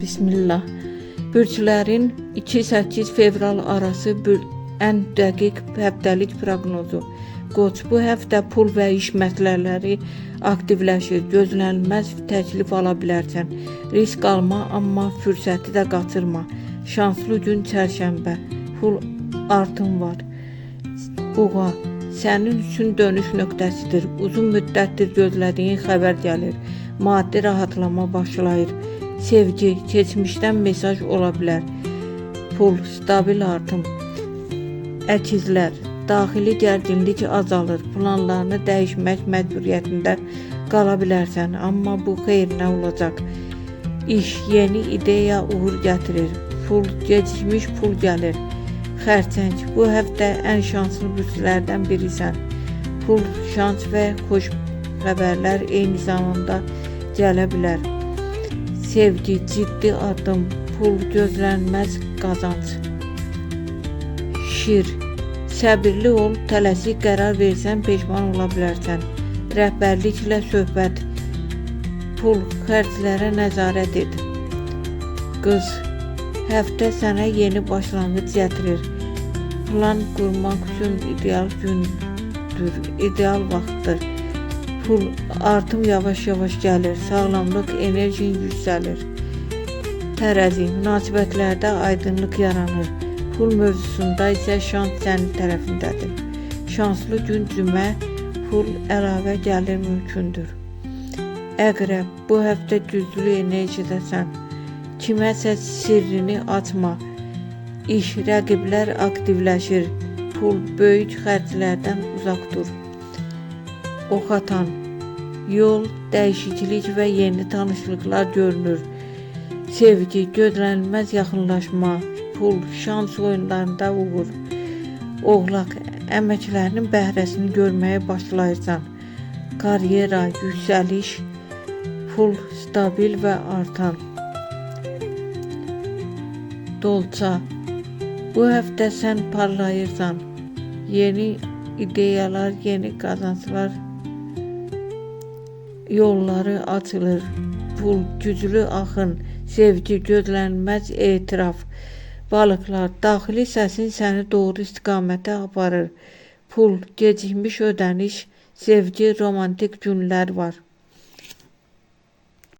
Bismillah. Bürclərin 2-8 fevral arası ən dəqiq həftəlik proqnozu. Qoç, bu həftə pul və iş məsələləri aktivləşir. Gözlənilməz təklif ala bilərsən. Risk alma, amma fürsəti də qaçırma. Şanslı gün çərşənbə. Pul artım var. Boğa, sənin üçün dönüş nöqtəsidir. Uzun müddətdir gözlədiyin xəbər gəlir. Maddi rahatlama başlayır. Sevgi, keçmişdən mesaj ola bilər. Pul, stabil artım. Əkizlər, daxili gərginlik azalır. Planlarını dəyişmək məcburiyyətində qala bilərsən, amma bu xeyrinə olacaq. İş, yeni ideya uğur gətirir. Pul, gecikmiş pul gəlir. Xərçəng, bu həftə ən şanslı bürclərdən birisən. Pul, şans və xoş xəbərlər eyni zamanda gələ bilər. Sevgi, ciddi addım, pul, gözlənməz qazanc. Şir, səbirli ol, tələsik qərar versən peşman ola bilərsən. Rəhbərliklə söhbət, pul, xərclərə nəzarət et. Qız, həftə sənə yeni başlanğıc gətirir. Plan qurmaq üçün ideal gündür, ideal vaxtdır. Pul, artım yavaş-yavaş gəlir, sağlamlıq, enerjin yüksəlir. Tərəzi, münasibətlərdə aydınlıq yaranır. Pul mövzusunda isə şans sənin tərəfindədir. Şanslı gün cümə, pul, əlavə gəlir mümkündür. Əqrəb, bu həftə güclü enerjidəsən. Kiməsə sirrini açma. İş, rəqiblər aktivləşir. Pul, böyük xərclərdən uzaq dur. Ox atan, yol, dəyişiklik və yeni tanışlıqlar görünür. Sevgi, gözlənilməz yaxınlaşma. Pul, şans oyunlarında uğur. Oğlaq, əməklərinin bəhrəsini görməyə başlayırsan. Karyera, yüksəliş. Pul, stabil və artan. Dolça, bu həftə sən parlayırsan. Yeni ideyalar, yeni qazanclar yolları açılır. Pul, güclü axın. Sevgi, gözlənilməz etiraf. Balıqlar, daxili səsin səni doğru istiqamətə aparır. Pul, gecikmiş ödəniş. Sevgi, romantik günlər var.